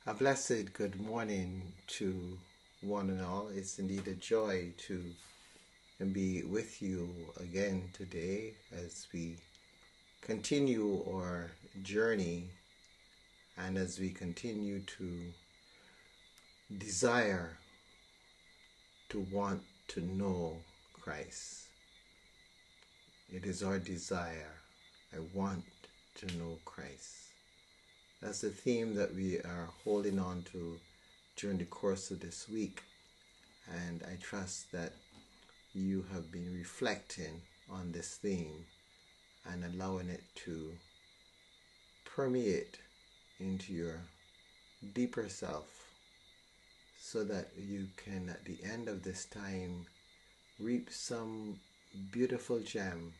A blessed good morning to one and all. It's indeed a joy to be with you again today as we continue our journey and as we continue to desire to want to know Christ. It is our desire. I want to know Christ. That's the theme that we are holding on to during the course of this week. And I trust that you have been reflecting on this theme and allowing it to permeate into your deeper self so that you can, at the end of this time, reap some beautiful gem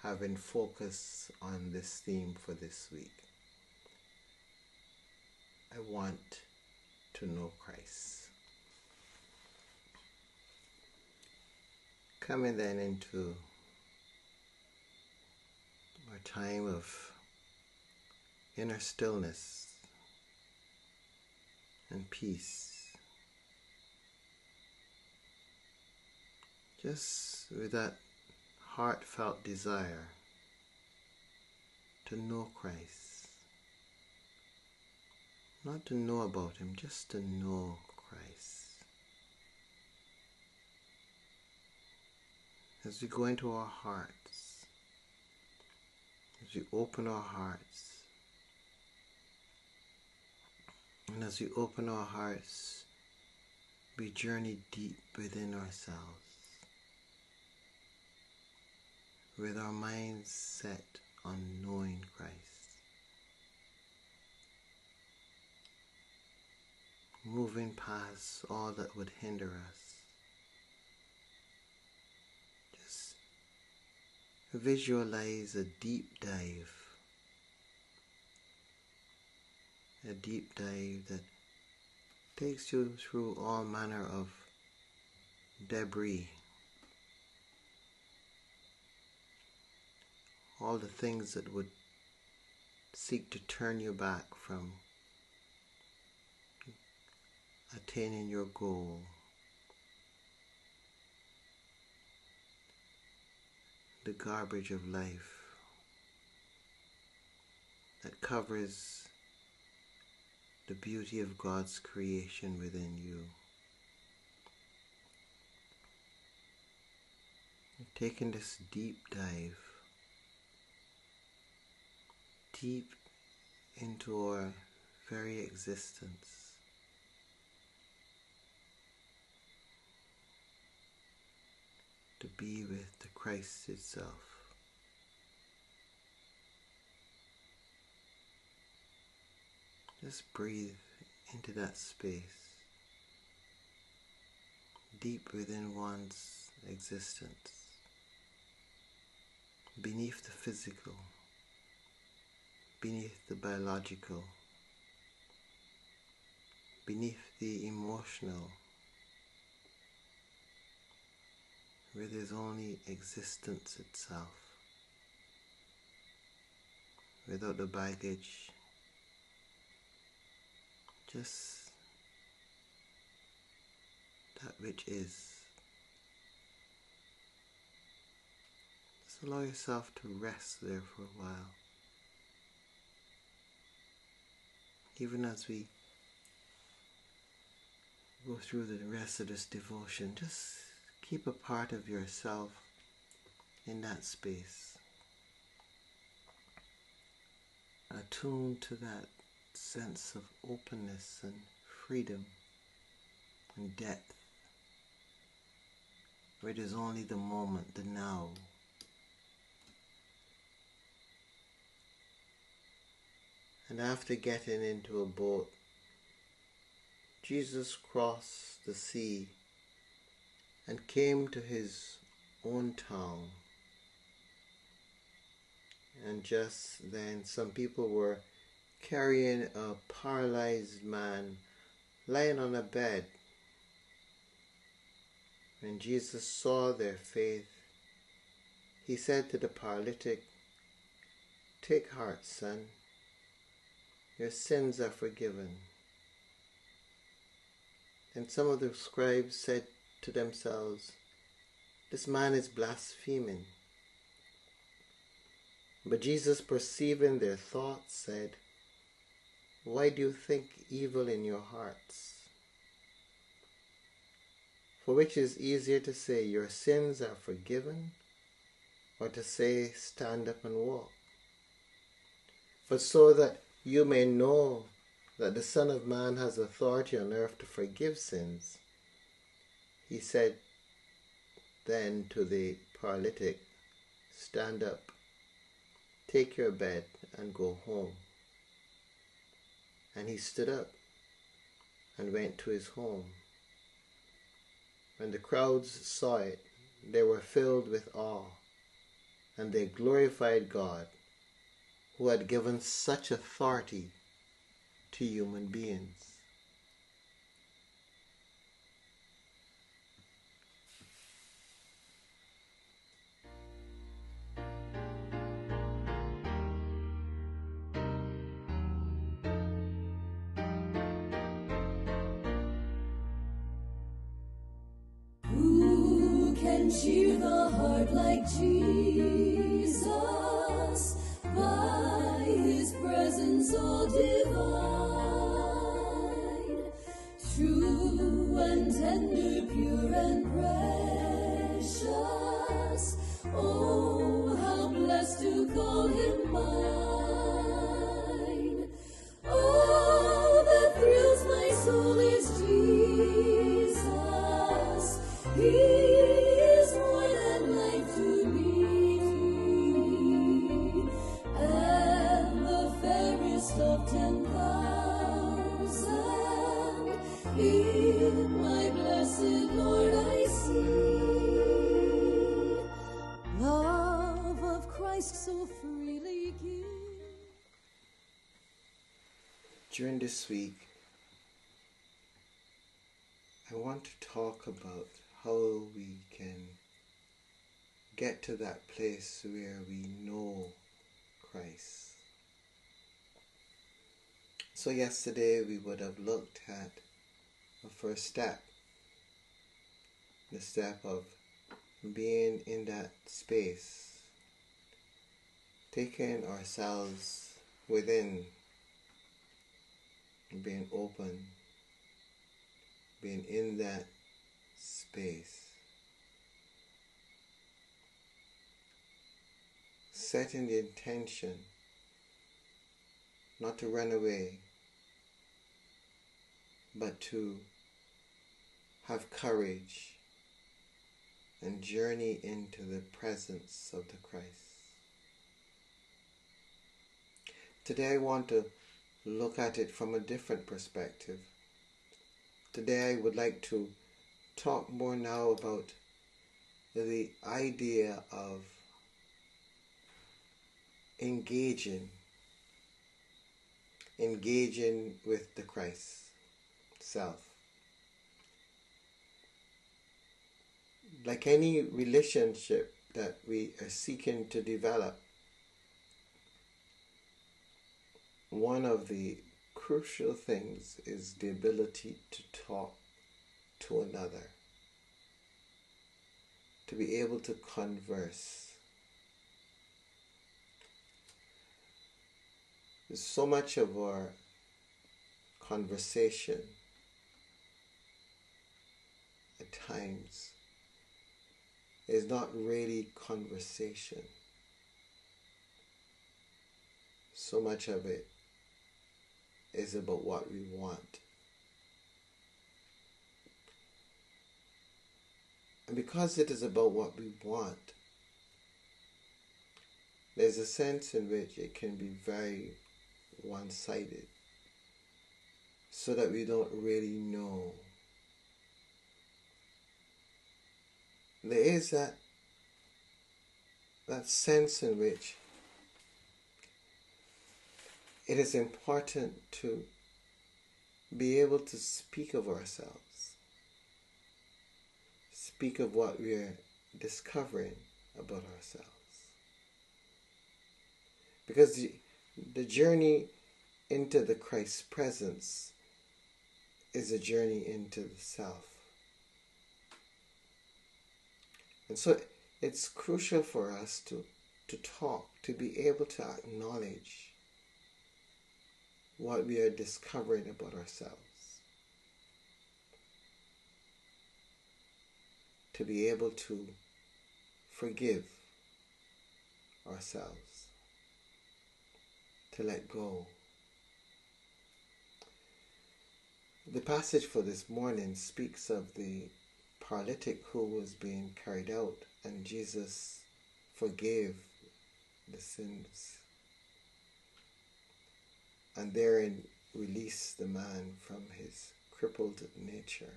having focus on this theme for this week. I want to know Christ. Coming then into our time of inner stillness and peace. Just with that heartfelt desire to know Christ. Not to know about Him, just to know Christ. As we go into our hearts, as we open our hearts, and as we open our hearts, we journey deep within ourselves, with our minds set on knowing Christ. Moving past all that would hinder us. Just visualize a deep dive. A deep dive that takes you through all manner of debris. All the things that would seek to turn you back from attaining your goal. The garbage of life that covers the beauty of God's creation within you. Taking this deep dive deep into our very existence. To be with the Christ itself. Just breathe into that space, deep within one's existence, beneath the physical, beneath the biological, beneath the emotional, where there's only existence itself, without the baggage, just that which is. Just allow yourself to rest there for a while. Even as we go through the rest of this devotion, just keep a part of yourself in that space. Attuned to that sense of openness and freedom and depth, where it is only the moment, the now. And after getting into a boat, Jesus crossed the sea and came to his own town. And just then some people were carrying a paralyzed man lying on a bed. When Jesus saw their faith, he said to the paralytic, "Take heart, son, your sins are forgiven." And some of the scribes said to themselves, "This man is blaspheming." But Jesus, perceiving their thoughts, said, "Why do you think evil in your hearts? For which is easier to say, 'Your sins are forgiven,' or to say, 'Stand up and walk'? But so that you may know that the Son of Man has authority on earth to forgive sins," he said then to the paralytic, "Stand up, take your bed, and go home." And he stood up and went to his home. When the crowds saw it, they were filled with awe, and they glorified God, who had given such authority to human beings. Who can cheer the heart like Jesus, by his presence all divine, true and tender, pure and precious? Oh, how blessed to call him mine. Oh, that thrills my soul is Jesus. He is more than life to me, and the fairest of 10,000 in my blessed Lord I see. Love of Christ so freely give. During this week, I want to talk about how we can get to that place where we know Christ. So yesterday we would have looked at the first step, the step of being in that space, taking ourselves within, being open, being in that space, setting the intention not to run away, but to have courage and journey into the presence of the Christ. Today I want to look at it from a different perspective. Today I would like to talk more now about the idea of engaging with the Christ self. Like any relationship that we are seeking to develop, one of the crucial things is the ability to talk to another, to be able to converse. So much of our conversation at times is not really conversation. So much of it is about what we want. And because it is about what we want, there's a sense in which it can be very one-sided, so that we don't really know. There is that sense in which it is important to be able to speak of ourselves, speak of what we are discovering about ourselves. Because the journey into the Christ's presence is a journey into the self. And so it's crucial for us to talk, to be able to acknowledge what we are discovering about ourselves, to be able to forgive ourselves, to let go. The passage for this morning speaks of the paralytic who was being carried out, and Jesus forgave the sins, and therein released the man from his crippled nature.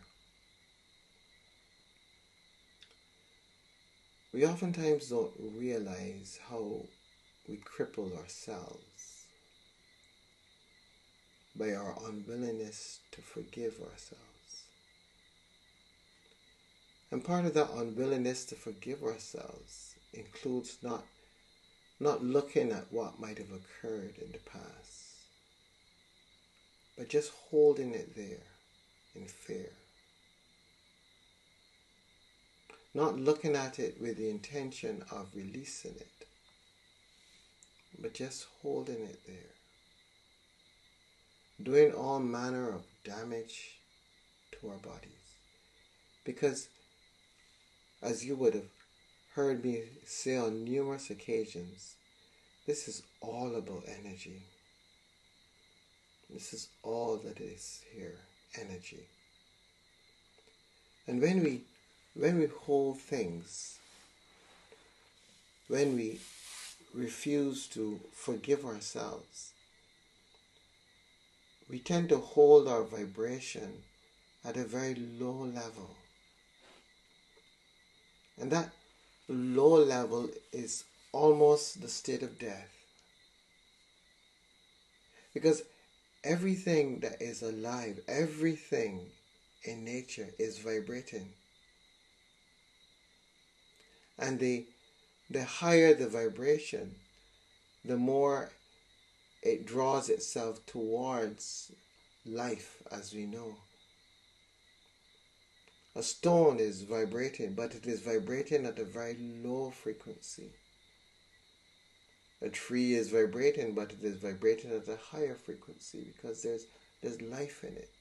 We oftentimes don't realize how we cripple ourselves by our unwillingness to forgive ourselves. And part of that unwillingness to forgive ourselves includes not looking at what might have occurred in the past, but just holding it there in fear. Not looking at it with the intention of releasing it, but just holding it there. Doing all manner of damage to our bodies. Because, as you would have heard me say on numerous occasions, this is all about energy. This is all that is here, energy. And when we hold things, when we refuse to forgive ourselves, we tend to hold our vibration at a very low level. And that low level is almost the state of death. Because everything that is alive, everything in nature is vibrating. And the higher the vibration, the more it draws itself towards life as we know. A stone is vibrating, but it is vibrating at a very low frequency. A tree is vibrating, but it is vibrating at a higher frequency because there's life in it.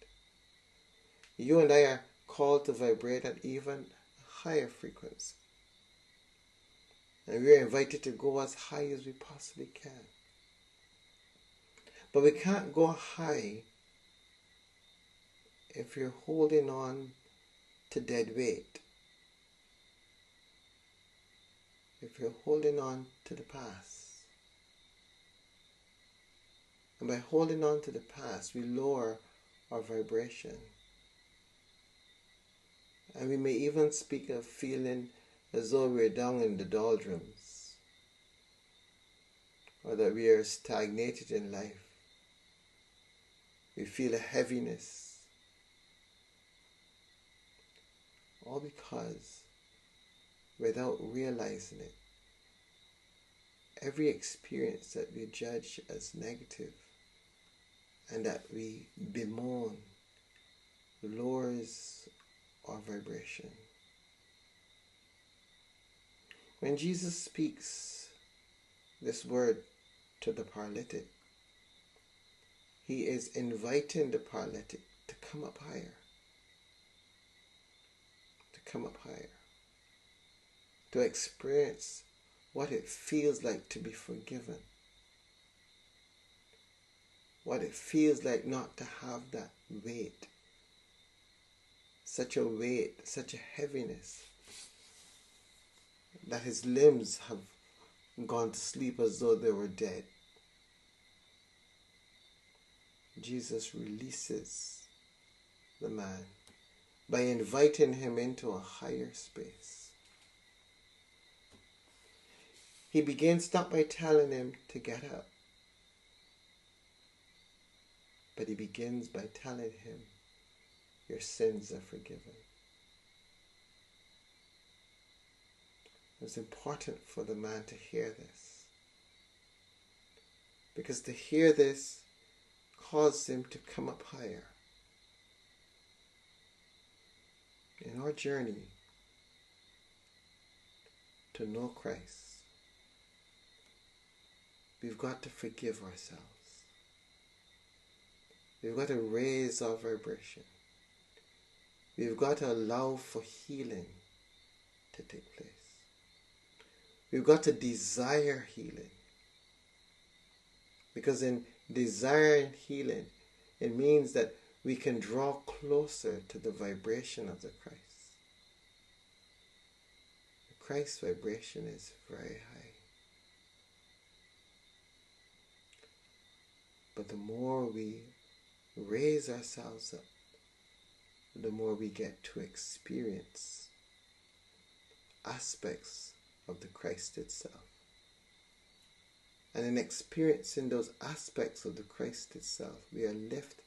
You and I are called to vibrate at even a higher frequency. And we are invited to go as high as we possibly can. But we can't go high if you're holding on to dead weight. If you're holding on to the past. And by holding on to the past, we lower our vibration. And we may even speak of feeling as though we're down in the doldrums, or that we are stagnated in life. We feel a heaviness, all because, without realizing it, every experience that we judge as negative and that we bemoan lowers our vibration. When Jesus speaks this word to the paralytic, he is inviting the paralytic to come up higher. To come up higher. To experience what it feels like to be forgiven. What it feels like not to have that weight. Such a weight, such a heaviness, that his limbs have gone to sleep as though they were dead. Jesus releases the man by inviting him into a higher space. He begins not by telling him to get up, but he begins by telling him, your sins are forgiven. It's important for the man to hear this, because to hear this caused him to come up higher. in our journey to know Christ, we've got to forgive ourselves. We've got to raise our vibration. We've got to allow for healing to take place. We've got to desire healing. Because in desiring healing, it means that we can draw closer to the vibration of the Christ. The Christ vibration is very high. But the more we raise ourselves up, the more we get to experience aspects of the Christ itself. And in experiencing those aspects of the Christ itself, we are lifted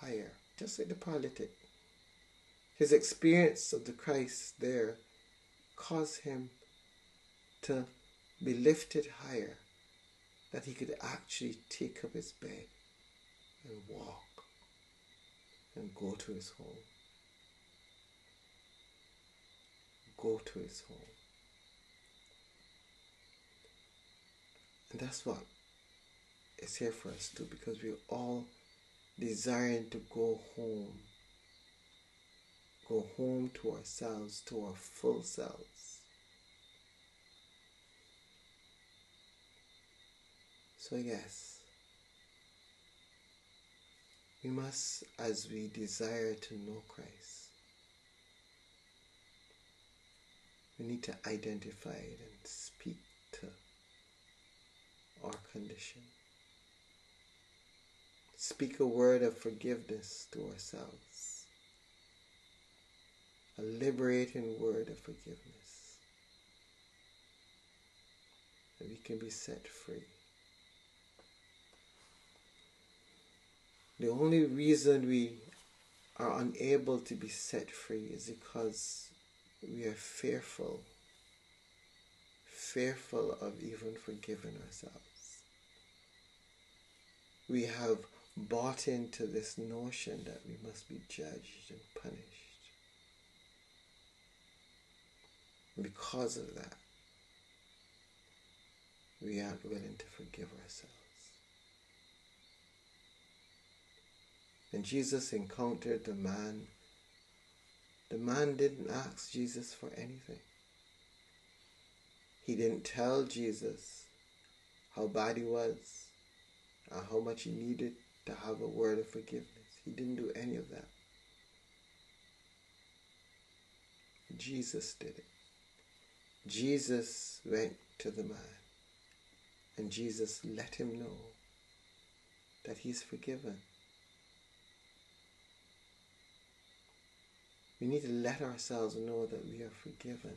higher, just like the paralytic. His experience of the Christ there caused him to be lifted higher, that he could actually take up his bed and walk and go to his home. Go to his home. And that's what is here for us too, because we're all desiring to go home to ourselves, to our full selves. So yes, we must, as we desire to know Christ, we need to identify it and speak to our condition. Speak a word of forgiveness to ourselves. A liberating word of forgiveness. That we can be set free. The only reason we are unable to be set free is because we are fearful of even forgiving ourselves. We have bought into this notion that we must be judged and punished. And because of that, we aren't willing to forgive ourselves. And Jesus encountered the man. The man didn't ask Jesus for anything. He didn't tell Jesus how bad he was or how much he needed to have a word of forgiveness. He didn't do any of that. Jesus did it. Jesus went to the man and Jesus let him know that he's forgiven. We need to let ourselves know that we are forgiven.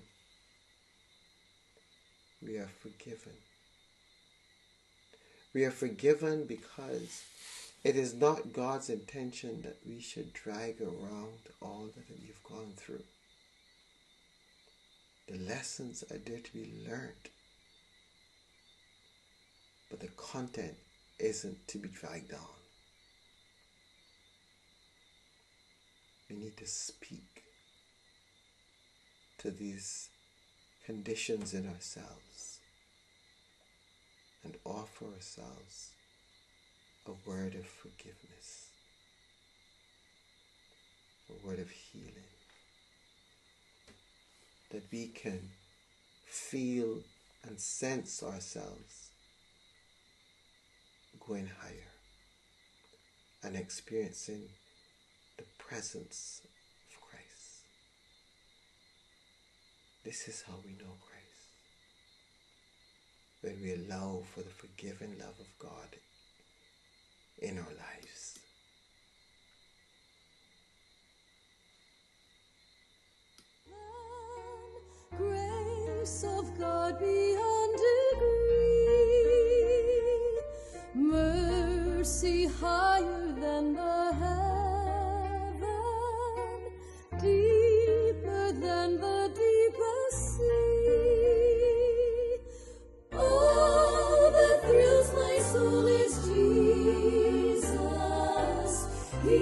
We are forgiven. We are forgiven because it is not God's intention that we should drag around all that we've gone through. The lessons are there to be learned, but the content isn't to be dragged on. We need to speak to these conditions in ourselves and offer ourselves a word of forgiveness, a word of healing, that we can feel and sense ourselves going higher and experiencing the presence of Christ. This is how we know Christ. When we allow for the forgiving love of God in our lives. Grace of God beyond degree, mercy higher than the heaven, deeper than the deepest sea. All that thrills my soul is Jesus. He